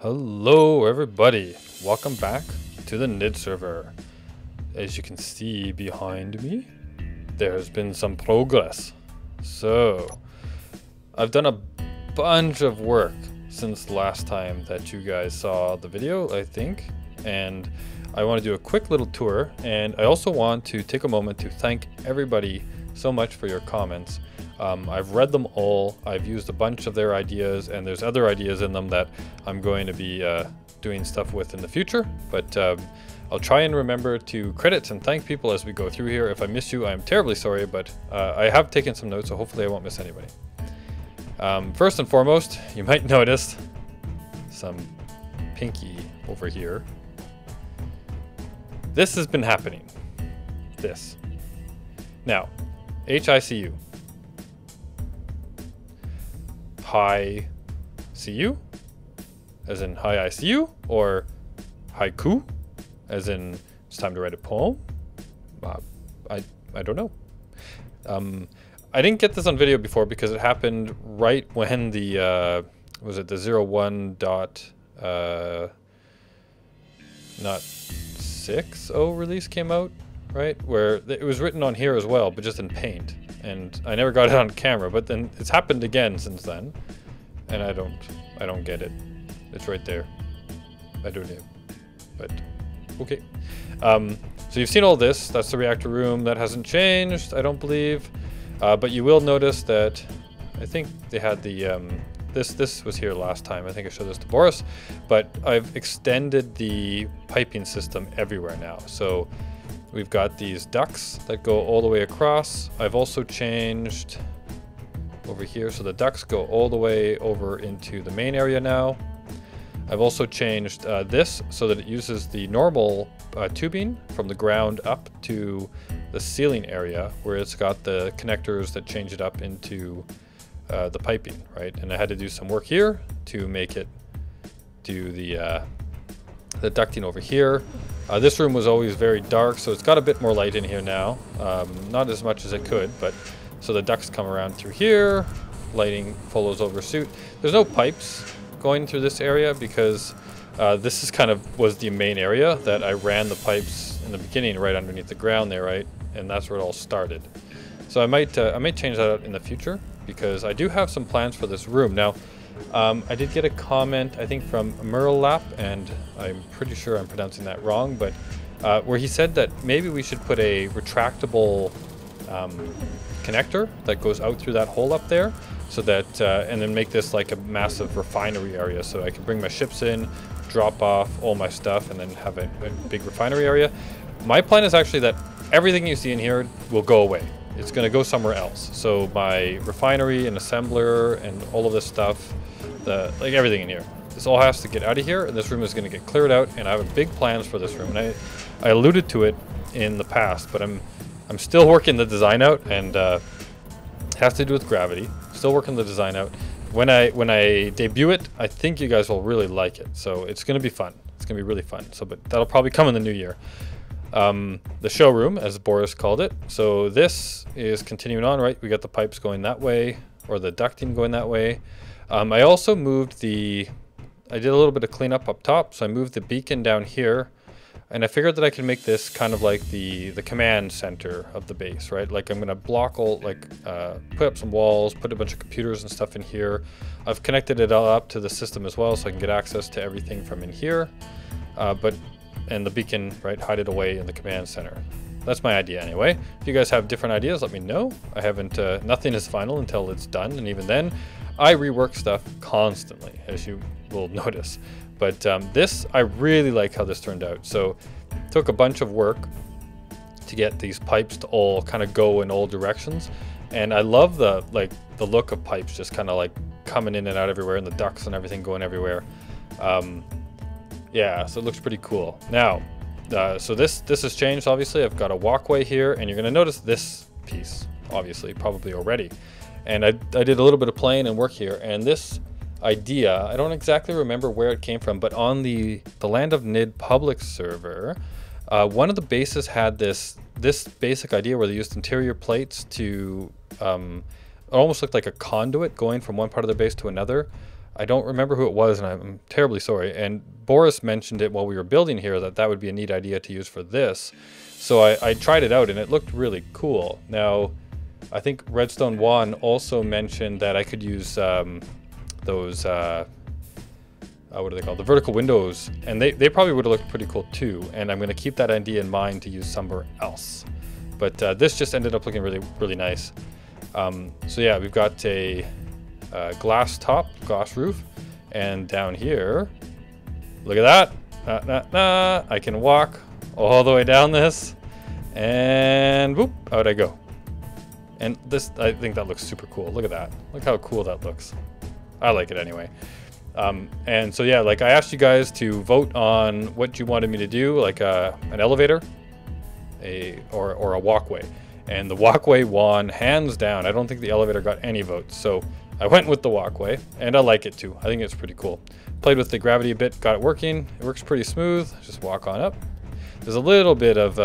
Hello everybody, welcome back to the Nidd Server. As you can see behind me, there's been some progress. So, I've done a bunch of work since the last time that you guys saw the video, I think. And I want to do a quick little tour, and I also want to take a moment to thank everybody so much for your comments. I've read them all, I've used a bunch of their ideas, and there's other ideas in them that I'm going to be doing stuff with in the future, but I'll try and remember to credit and thank people as we go through here. If I miss you, I'm terribly sorry, but I have taken some notes, so hopefully I won't miss anybody. First and foremost, you might notice some pinky over here. This has been happening. This. Now, HICU. High CU, as in high ICU, or haiku, as in it's time to write a poem. I don't know. I didn't get this on video before because it happened right when the was it the 01 dot not 6.0 release came out, right? Where it was written on here as well, but just in paint. And I never got it on camera, but then it's happened again since then, and I don't get it. It's right there. I don't know, but okay. So you've seen all this. That's the reactor room. That hasn't changed, I don't believe. But you will notice that I think they had the this was here last time. I think I showed this to Boris, but I've extended the piping system everywhere now. So we've got these ducts that go all the way across. I've also changed over here, so the ducts go all the way over into the main area now. I've also changed this so that it uses the normal tubing from the ground up to the ceiling area, where it's got the connectors that change it up into the piping, right? And I had to do some work here to make it do the ducting over here. This room was always very dark, so it's got a bit more light in here now. Not as much as it could, but so the ducts come around through here, lighting follows over suit. There's no pipes going through this area because this is was the main area that I ran the pipes in the beginning right underneath the ground there, right? And that's where it all started. So I might change that out in the future because I do have some plans for this room. Now, I did get a comment, I think from Merlap, and I'm pretty sure I'm pronouncing that wrong, but where he said that maybe we should put a retractable connector that goes out through that hole up there, so that and then make this like a massive refinery area, so I can bring my ships in, drop off all my stuff, and then have a big refinery area. My plan is actually that everything you see in here will go away. It's going to go somewhere else. So my refinery and assembler and all of this stuff, like everything in here, this all has to get out of here, and this room is going to get cleared out, and I have big plans for this room. And I alluded to it in the past, but I'm still working the design out, and it has to do with gravity. Still working the design out. When I debut it, I think you guys will really like it. So it's going to be fun. It's going to be really fun. So, but that'll probably come in the new year. The showroom, as Boris called it. So this is continuing on, right? We got the pipes going that way, or the ducting going that way. I also moved I did a little bit of cleanup up top, so I moved the beacon down here, and I figured that I could make this kind of like the command center of the base, right? Like I'm gonna block all, put up some walls, put a bunch of computers and stuff in here. I've connected it all up to the system as well, so I can get access to everything from in here. And the beacon, right, hide it away in the command center. That's my idea anyway. If you guys have different ideas, let me know. I haven't, nothing is final until it's done, and even then, I rework stuff constantly, as you will notice. But this, I really like how this turned out. So, it took a bunch of work to get these pipes to all kind of go in all directions. And I love the look of pipes just kind of like coming in and out everywhere, and the ducts and everything going everywhere. Yeah, so it looks pretty cool. Now, so this has changed, obviously. I've got a walkway here, and you're going to notice this piece, obviously, probably already. And I did a little bit of playing and work here, and this idea, I don't exactly remember where it came from, but on the Land of Nidd public server, one of the bases had this basic idea where they used interior plates to, it almost looked like a conduit going from one part of the base to another. I don't remember who it was, and I'm terribly sorry. And Boris mentioned it while we were building here, that would be a neat idea to use for this. So I tried it out, and it looked really cool. Now, I think Redstone 1 also mentioned that I could use those, what are they called? The vertical windows. And they probably would have looked pretty cool too. And I'm going to keep that idea in mind to use somewhere else. But this just ended up looking really, really nice. So yeah, we've got a glass top, glass roof. And down here, look at that. I can walk all the way down this. And whoop, out I go. And this, I think that looks super cool. Look at that. Look how cool that looks. I like it anyway. And so yeah, like I asked you guys to vote on what you wanted me to do, like an elevator, or a walkway. And the walkway won hands down. I don't think the elevator got any votes. So I went with the walkway, and I like it too. I think it's pretty cool. Played with the gravity a bit, got it working. It works pretty smooth. Just walk on up. There's a little bit of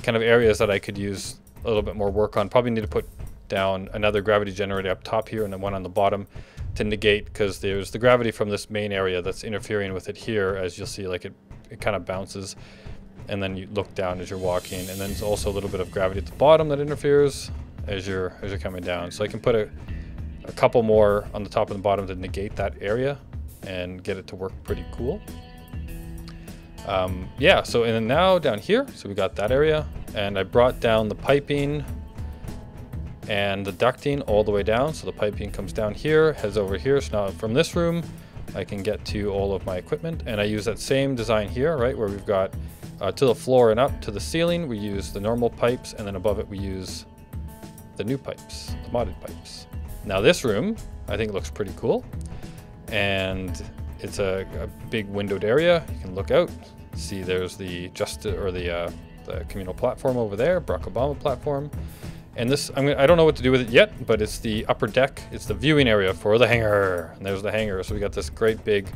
kind of areas that I could use a little bit more work on. Probably need to put down another gravity generator up top here and then one on the bottom to negate, because there's the gravity from this main area that's interfering with it here. As you'll see, like it kind of bounces, and then you look down as you're walking, and then there's also a little bit of gravity at the bottom that interferes as you're coming down. So I can put a couple more on the top and the bottom to negate that area and get it to work pretty cool. Yeah, so and then now down here, so we got that area, and I brought down the piping and the ducting all the way down. So the piping comes down here, heads over here. So now from this room, I can get to all of my equipment, and I use that same design here, right, where we've got to the floor and up to the ceiling, we use the normal pipes, and then above it we use the new pipes, the modded pipes. Now this room, I think looks pretty cool, and it's a big windowed area. You can look out, see there's the communal platform over there, Barack Obama platform. And this, I don't know what to do with it yet, but it's the upper deck. It's the viewing area for the hangar. And there's the hangar. So we got this great big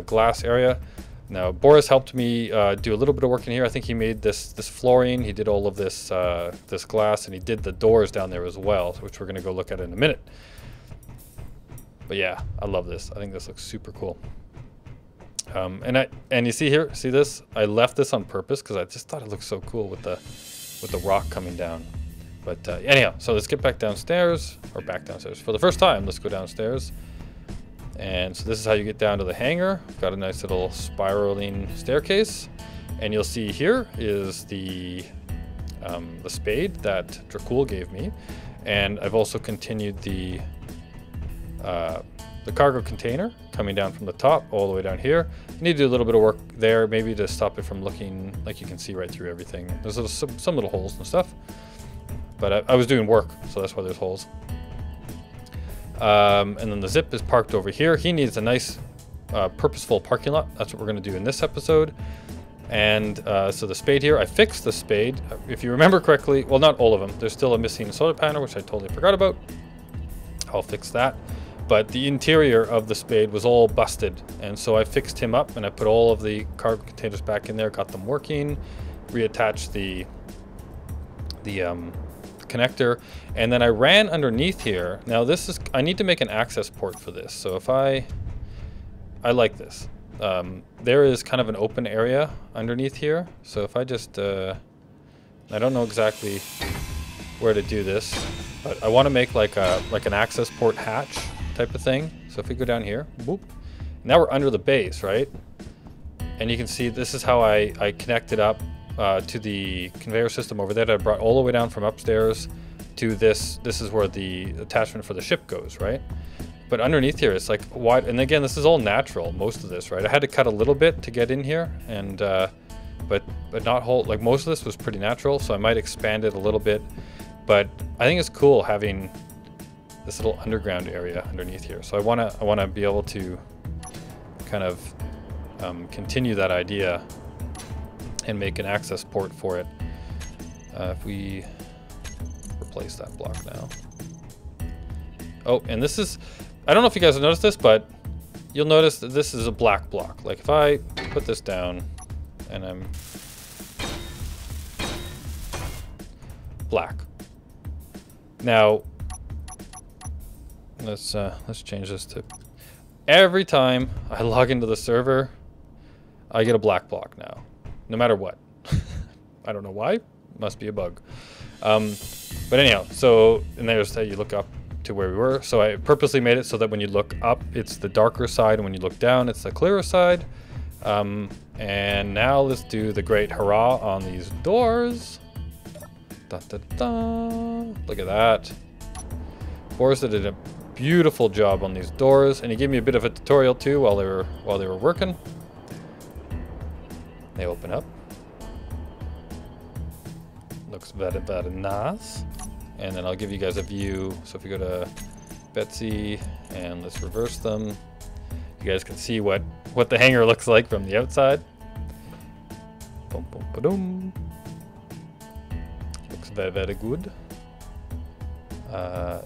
glass area. Now, Boris helped me do a little bit of work in here. I think he made this flooring. He did all of this this glass, and he did the doors down there as well, which we're going to go look at in a minute. But yeah, I love this. I think this looks super cool. And you see here, see this? I left this on purpose because I just thought it looked so cool with the rock coming down. But anyhow, so let's get back downstairs, or back downstairs. For the first time, let's go downstairs. And so this is how you get down to the hangar. Got a nice little spiraling staircase. And you'll see here is the spade that Dracul gave me. And I've also continued the cargo container coming down from the top all the way down here. You need to do a little bit of work there, maybe to stop it from looking like you can see right through everything. There's some little holes and stuff. But I was doing work, so that's why there's holes. And then the zip is parked over here. He needs a nice purposeful parking lot. That's what we're going to do in this episode. And so the spade here, I fixed the spade. If you remember correctly, well, not all of them. There's still a missing solar panel, which I totally forgot about. I'll fix that. But the interior of the spade was all busted. And so I fixed him up, and I put all of the cargo containers back in there, got them working, reattached the connector, and then I ran underneath here. Now this is, I need to make an access port for this. So if I like this. There is kind of an open area underneath here. So if I just, I don't know exactly where to do this, but I want to make like an access port hatch type of thing. So if we go down here, boop, now we're under the base, right? And you can see this is how I connected up to the conveyor system over there that I brought all the way down from upstairs to this. This is where the attachment for the ship goes, right? But underneath here, it's like wide. And again, this is all natural, most of this, right? I had to cut a little bit to get in here, and but not whole. Like most of this was pretty natural, so I might expand it a little bit. But I think it's cool having this little underground area underneath here. So I wanna be able to kind of continue that idea and make an access port for it. If we replace that block now. Oh, and this is, I don't know if you guys have noticed this, but you'll notice that this is a black block. Like if I put this down and I'm black. Now Let's change this to every time I log into the server, I get a black block now, no matter what. I don't know why. Must be a bug. But anyhow, so and there's how you look up to where we were. So I purposely made it so that when you look up, it's the darker side, and when you look down, it's the clearer side. And now let's do the great hurrah on these doors. Da, da, da. Look at that. Boris did a beautiful job on these doors, and he gave me a bit of a tutorial too while they were working. They open up. Looks very, very nice. And then I'll give you guys a view. So if you go to Betsy and let's reverse them, you guys can see what the hangar looks like from the outside. Boom, boom, ba-dum. Looks very, very good.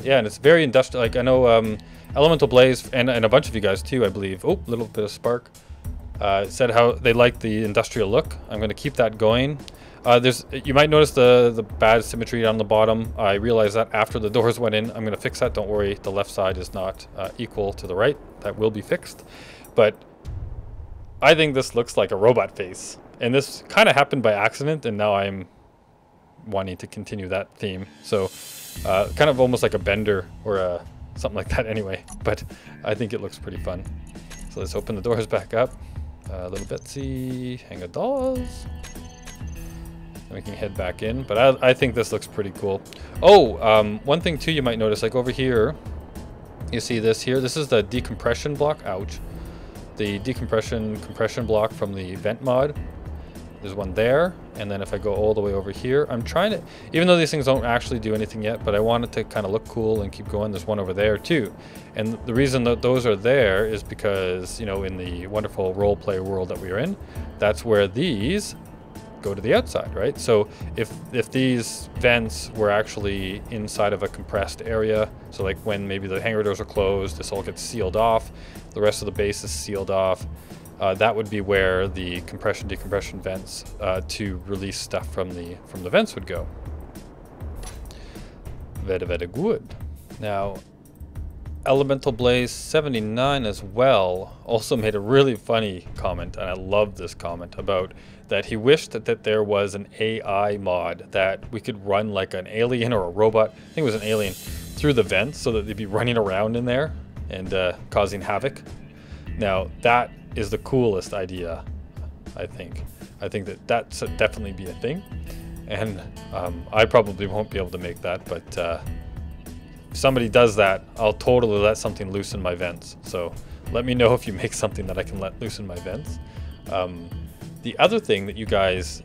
Yeah, and it's very industrial. Like I know Elemental Blaze and a bunch of you guys too, I believe. Oh, a little bit of spark. Said how they like the industrial look. I'm going to keep that going. You might notice the bad symmetry on the bottom. I realized that after the doors went in. I'm going to fix that. Don't worry. The left side is not equal to the right. That will be fixed. But I think this looks like a robot face. And this kind of happened by accident. And now I'm wanting to continue that theme. So kind of almost like a bender or something like that anyway. But I think it looks pretty fun. So let's open the doors back up. Little Betsy, hang of dolls. And we can head back in, but I think this looks pretty cool. Oh, one thing too you might notice, like over here, you see this here. This is the decompression block. Ouch. The compression block from the vent mod. There's one there, and then if I go all the way over here, I'm trying to, even though these things don't actually do anything yet, but I want it to kind of look cool and keep going. There's one over there too. And the reason that those are there is because, you know, in the wonderful roleplay world that we are in, that's where these go to the outside, right? So if these vents were actually inside of a compressed area, so like when maybe the hangar doors are closed, this all gets sealed off, the rest of the base is sealed off, that would be where the decompression vents to release stuff from the vents would go. Very, very good. Now, Elemental Blaze 79 as well also made a really funny comment, and I love this comment, about that he wished that there was an AI mod that we could run like an alien or a robot, I think it was an alien, through the vents so that they'd be running around in there and causing havoc. Now that is the coolest idea, I think. I think that's definitely be a thing, and I probably won't be able to make that, but if somebody does that, I'll totally let something loose in my vents. So let me know if you make something that I can let loose in my vents. The other thing that you guys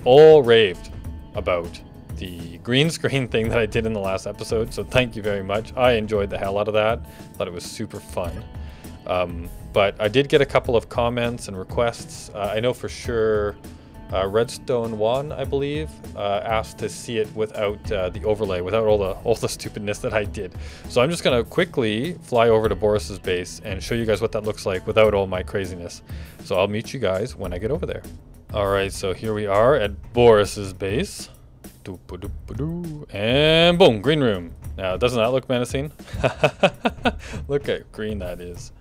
all raved about, the green screen thing that I did in the last episode. So thank you very much. I enjoyed the hell out of that. Thought it was super fun. But I did get a couple of comments and requests. I know for sure Redstone 1, I believe, asked to see it without the overlay, without all the stupidness that I did. So I'm just gonna quickly fly over to Boris's base and show you guys what that looks like without all my craziness. So I'll meet you guys when I get over there. All right, so here we are at Boris's base. And boom, green room. Now, doesn't that look menacing? Look at green that is.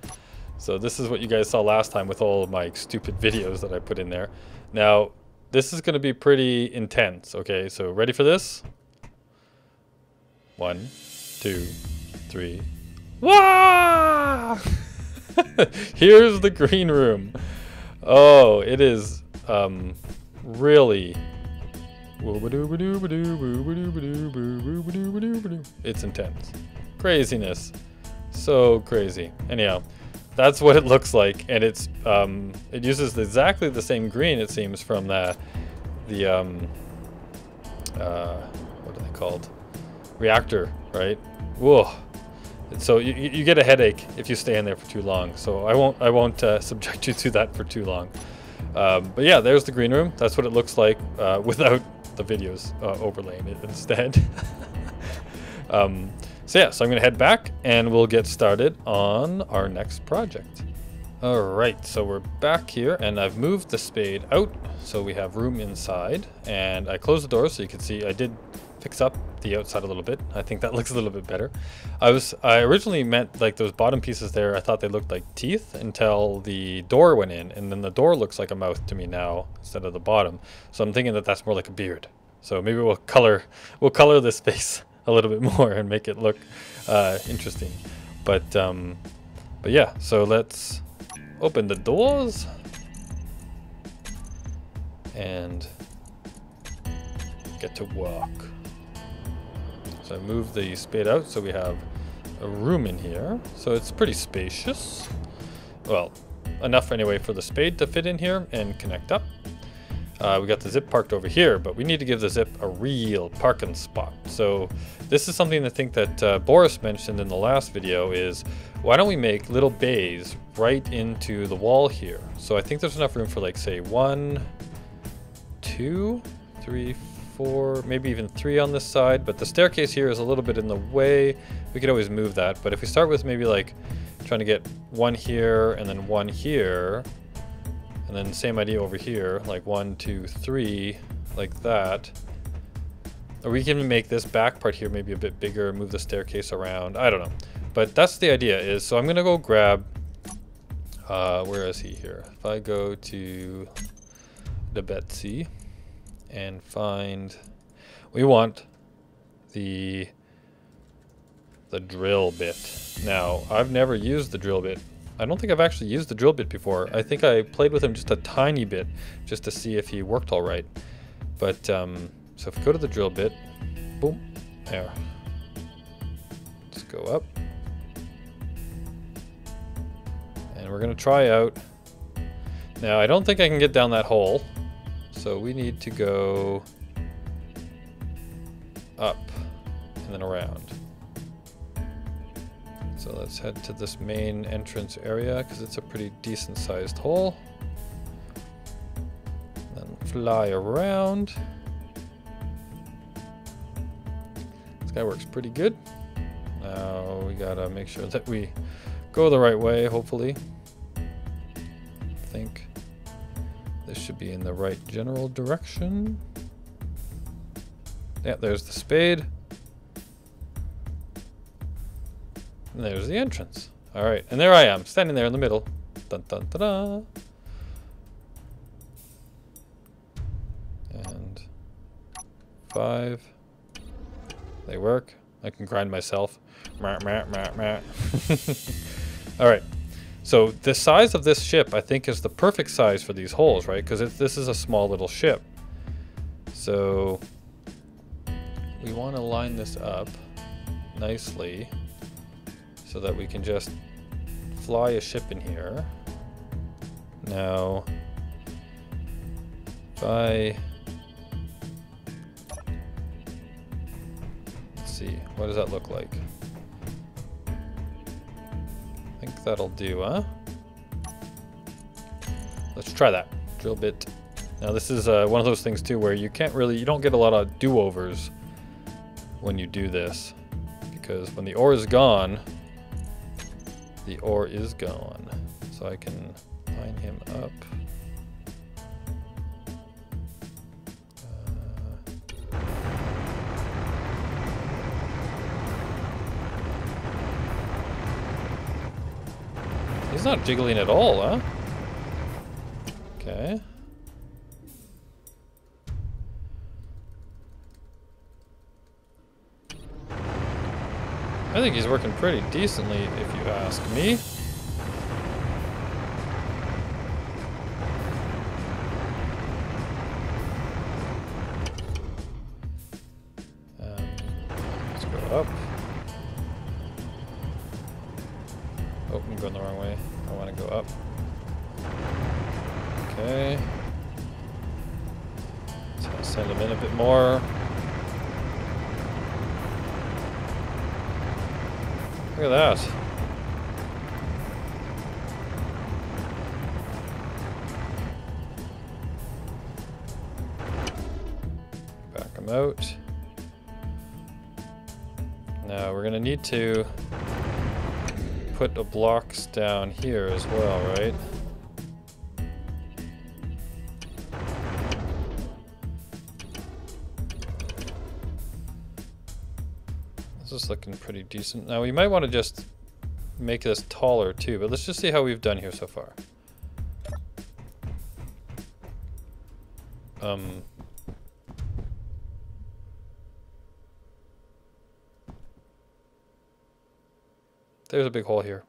So this is what you guys saw last time with all of my stupid videos that I put in there. Now, this is going to be pretty intense, okay? So ready for this? 1, 2, 3. Wah! Here's the green room. Oh, it is really... It's intense. Craziness. So crazy. Anyhow, that's what it looks like, and it's it uses exactly the same green, it seems, from the what are they called? Reactor, right? Whoa. So you get a headache if you stay in there for too long. So I won't subject you to that for too long. But yeah, there's the green room. That's what it looks like without the videos overlaying it instead. So yeah, so I'm gonna head back and we'll get started on our next project. All right, so we're back here and I've moved the spade out so we have room inside, and I closed the door so you can see I did fix up the outside a little bit. I think that looks a little bit better. I originally meant like those bottom pieces there, I thought they looked like teeth until the door went in, and then the door looks like a mouth to me now instead of the bottom. So I'm thinking that that's more like a beard. So maybe we'll color this face a little bit more and make it look interesting. But yeah, so let's open the doors and get to work. So I move the spade out so we have a room in here. So it's pretty spacious. Well, enough anyway for the spade to fit in here and connect up. We got the zip parked over here, but we need to give the zip a real parking spot. So this is something I think that Boris mentioned in the last video is, why don't we make little bays right into the wall here? So I think there's enough room for like say 1, 2, 3, 4, maybe even 3 on this side, but the staircase here is a little bit in the way. We could always move that, but if we start with maybe like trying to get 1 here and then 1 here, and then same idea over here, like 1, 2, 3, like that. Or we can make this back part here maybe a bit bigger, move the staircase around, I don't know. But that's the idea is, so I'm gonna go grab, where is he here? If I go to the Betsy and find, we want the drill bit. Now, I've never used the drill bit. I don't think I've actually used the drill bit before. I think I played with him just a tiny bit just to see if he worked all right. But, so if we go to the drill bit, boom, there. Let's go up. And we're gonna try out. Now, I don't think I can get down that hole. So we need to go up and then around. So let's head to this main entrance area because it's a pretty decent sized hole. Then fly around. This guy works pretty good. Now we gotta make sure that we go the right way, hopefully. I think this should be in the right general direction. Yeah, there's the spade. And there's the entrance. All right, and there I am, standing there in the middle. Dun dun da da. And 5. They work. I can grind myself. All right. So the size of this ship, I think, is the perfect size for these holes, right? Because this is a small little ship. So we want to line this up nicely so that we can just fly a ship in here. Now, if I... Let's see, what does that look like? I think that'll do, huh? Let's try that. Drill bit. Now this is one of those things too where you don't get a lot of do-overs when you do this. Because when the ore is gone, the ore is gone. So I can line him up. He's not jiggling at all, huh? Okay. I think he's working pretty decently, if you ask me. Let's go up. Oh, I'm going the wrong way. I want to go up. Okay. Let's send him in a bit more. Look at that. Back him out. Now we're gonna need to put the blocks down here as well, right? This is looking pretty decent. Now we might want to just make this taller too, but let's just see how we've done here so far. There's a big hole here.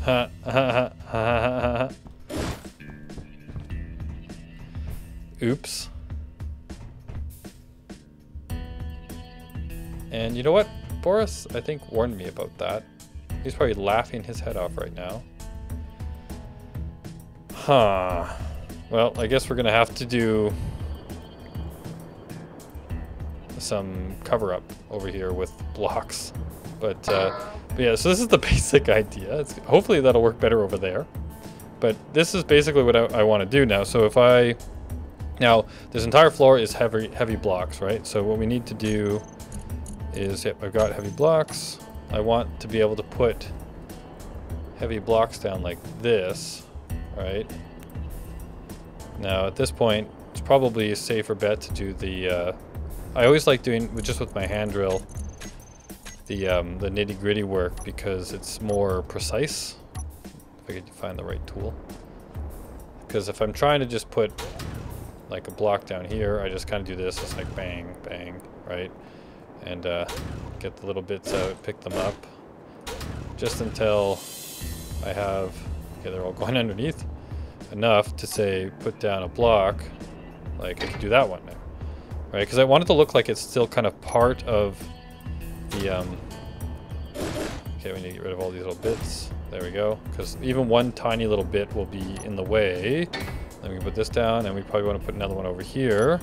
Ha ha ha ha ha. Oops. And you know what? Boris, I think, warned me about that. He's probably laughing his head off right now. Huh. Well, I guess we're gonna have to do some cover-up over here with blocks. But yeah, so this is the basic idea. Hopefully that'll work better over there. But this is basically what I want to do now. So if now this entire floor is heavy blocks, right? So what we need to do is, yep, I've got heavy blocks. I want to be able to put heavy blocks down like this, right? Now at this point, it's probably a safer bet to do the, I always like doing, just with my hand drill, the nitty gritty work because it's more precise. If I could find the right tool. Because if I'm trying to just put like a block down here, I just kind of do this, it's like bang, bang, right? And get the little bits out, pick them up, just until I have, okay, they're all going underneath, enough to say put down a block, like I could do that one now, right? Because I want it to look like it's still kind of part of the, okay, we need to get rid of all these little bits, there we go, because even one tiny little bit will be in the way. Then we can put this down, and we probably want to put another one over here.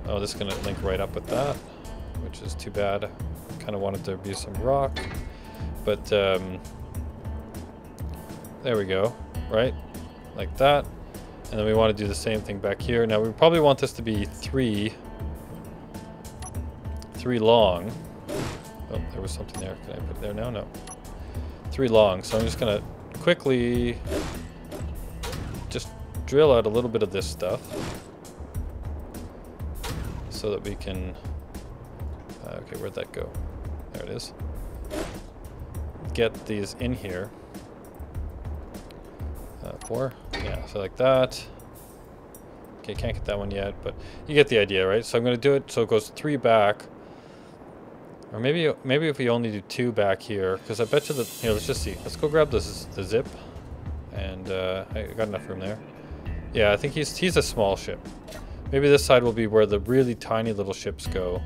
Oh, this is going to link right up with that, which is too bad. Kind of wanted there to be some rock, but there we go, right? Like that. And then we want to do the same thing back here. Now we probably want this to be three long. Oh, there was something there. Can I put it there now? No. 3 long. So I'm just going to quickly just drill out a little bit of this stuff, so that we can, okay, where'd that go? There it is. Get these in here. 4, yeah, so like that. Okay, can't get that one yet, but you get the idea, right? So I'm gonna do it so it goes 3 back. Or maybe if we only do 2 back here, because I bet you that, here, let's just see. Let's go grab the zip, and I got enough room there. Yeah, I think he's a small ship. Maybe this side will be where the really tiny little ships go,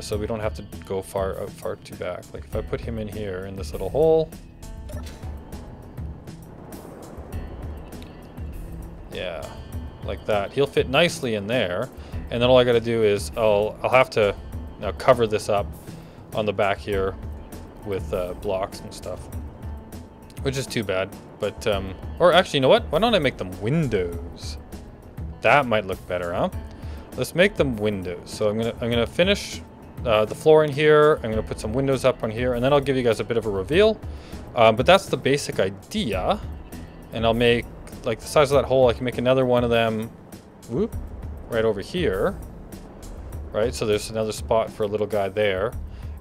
so we don't have to go far too back. Like if I put him in here in this little hole, yeah, like that, he'll fit nicely in there. And then all I got to do is I'll have to now cover this up on the back here with blocks and stuff, which is too bad. But or actually, you know what? Why don't I make them windows? That might look better, huh? Let's make them windows. So I'm gonna finish the floor in here. I'm gonna put some windows up on here, and then I'll give you guys a bit of a reveal. But that's the basic idea. And I'll make, like the size of that hole, I can make another one of them, whoop, right over here. Right, so there's another spot for a little guy there.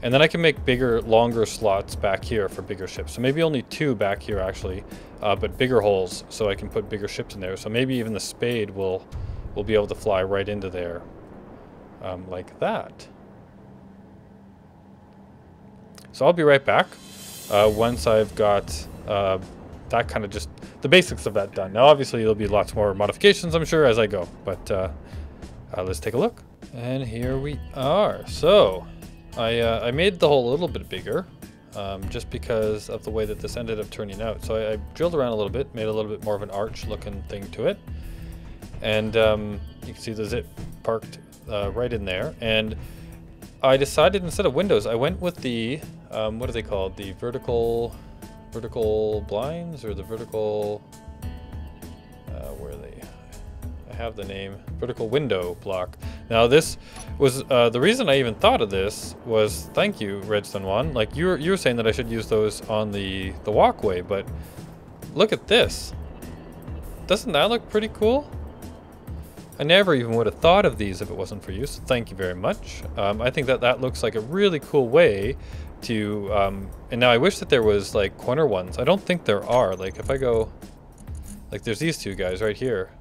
And then I can make bigger, longer slots back here for bigger ships. So maybe only 2 back here actually, but bigger holes so I can put bigger ships in there. So maybe even the spade will be able to fly right into there, like that. So I'll be right back once I've got that kind of just the basics of that done. Now obviously there'll be lots more modifications, I'm sure, as I go, but let's take a look. And here we are. So I made the hole a little bit bigger, just because of the way that this ended up turning out. So I drilled around a little bit, made a little bit more of an arch looking thing to it. And you can see the zip parked right in there. And I decided instead of windows, I went with the, what are they called? The vertical blinds, or the vertical, where are they? I have the name, vertical window block. Now this was, the reason I even thought of this was, thank you, Redstone One. Like you were saying that I should use those on the walkway, but look at this. Doesn't that look pretty cool? I never even would have thought of these if it wasn't for you, so thank you very much. I think that that looks like a really cool way to, and now I wish that there was like corner ones. I don't think there are. Like if I go, like there's these two guys right here.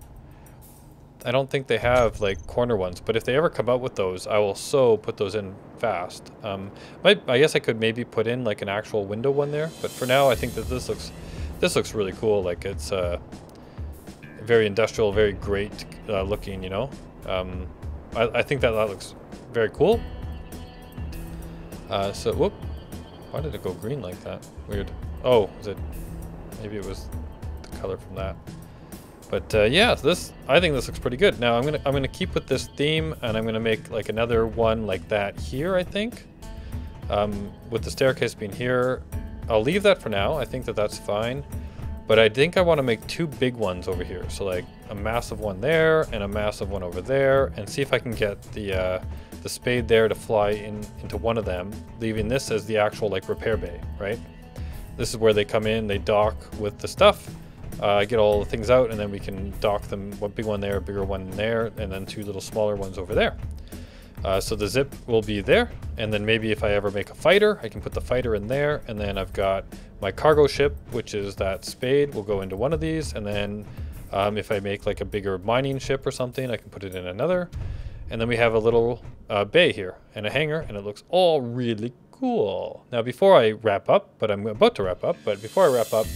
I don't think they have like corner ones, but if they ever come out with those, I will so put those in fast. I guess I could maybe put in like an actual window one there, but for now I think that this looks really cool. Like it's very industrial, very great looking, you know. I think that looks very cool. So whoop, why did it go green like that? Weird. Oh, is it? Maybe it was the color from that. But yeah, I think this looks pretty good. Now I'm gonna keep with this theme, and I'm gonna make like another one like that here. I think, with the staircase being here, I'll leave that for now. I think that that's fine. But I think I want to make two big ones over here. So like a massive one there and a massive one over there, and see if I can get the spade there to fly into one of them, leaving this as the actual like repair bay, right? This is where they come in, they dock with the stuff. Get all the things out, and then we can dock them, one big one there, a bigger one there, and then two little smaller ones over there. So the zip will be there, and then maybe if I ever make a fighter, I can put the fighter in there, and then I've got my cargo ship, which is that spade, will go into one of these, and then if I make like a bigger mining ship or something, I can put it in another. And then we have a little bay here, and a hangar, and it looks all really cool. Now before I wrap up, but I'm about to wrap up, but before I wrap up,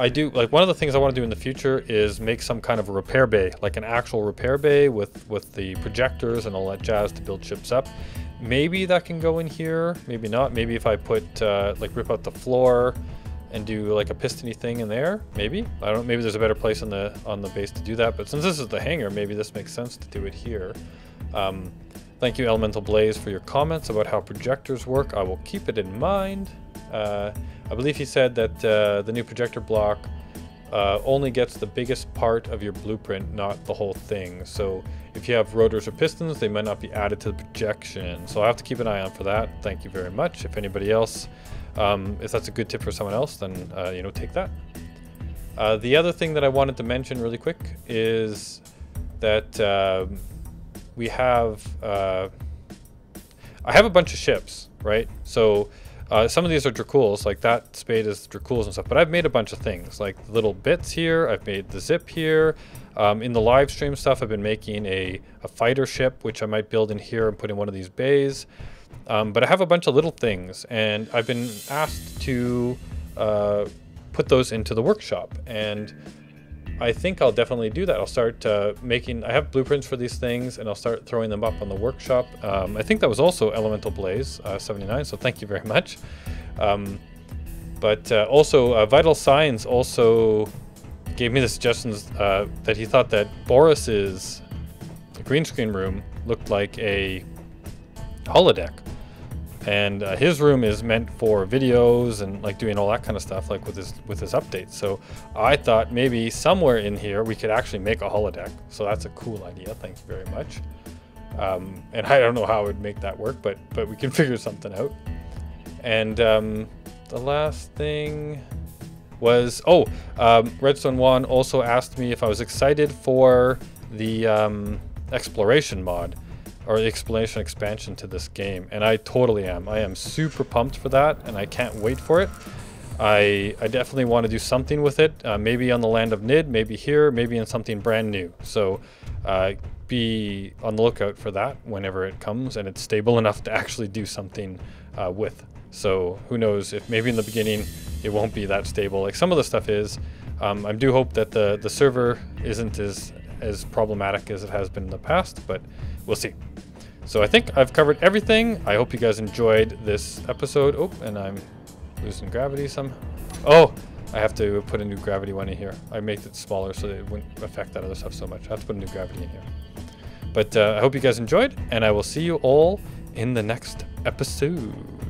I do, like, one of the things I want to do in the future is make some kind of a repair bay, like an actual repair bay with the projectors and all that jazz to build ships up. Maybe that can go in here, maybe not. Maybe if I put, like, rip out the floor and do like a pistony thing in there, maybe. I don't know, maybe there's a better place on the base to do that, but since this is the hangar, maybe this makes sense to do it here. Thank you, Elemental Blaze, for your comments about how projectors work. I will keep it in mind. I believe he said that the new projector block only gets the biggest part of your blueprint, not the whole thing. So if you have rotors or pistons, they might not be added to the projection. So I have to keep an eye on for that. Thank you very much. If anybody else, if that's a good tip for someone else, then you know, take that. The other thing that I wanted to mention really quick is that we have I have a bunch of ships, right? So some of these are Draculs, like that spade is Draculs and stuff, but I've made a bunch of things, like little bits here. I've made the zip here. In the live stream stuff, I've been making a fighter ship, which I might build in here and put in one of these bays. But I have a bunch of little things, and I've been asked to put those into the workshop, and I think I'll definitely do that. I'll start making, I have blueprints for these things, and I'll start throwing them up on the workshop. I think that was also Elemental Blaze 79, so thank you very much. But also Vital Signs also gave me the suggestions that he thought that Boris's green screen room looked like a holodeck. And his room is meant for videos and like doing all that kind of stuff, like with his updates. So I thought maybe somewhere in here we could actually make a holodeck. So that's a cool idea. Thank you very much. And I don't know how I would make that work, but we can figure something out. And the last thing was, Redstone One also asked me if I was excited for the exploration mod, or the exploration expansion to this game, and I totally am. I am super pumped for that, and I can't wait for it. I definitely want to do something with it, maybe on the Land of Nidd, maybe here, maybe in something brand new. So be on the lookout for that whenever it comes, and it's stable enough to actually do something with. So who knows, if maybe in the beginning it won't be that stable. Like some of the stuff is. I do hope that the server isn't as problematic as it has been in the past, but we'll see. So I think I've covered everything. I hope you guys enjoyed this episode. Oh, and I'm losing gravity some. Oh, I have to put a new gravity one in here. I made it smaller so that it wouldn't affect that other stuff so much. I have to put a new gravity in here. But I hope you guys enjoyed, and I will see you all in the next episode.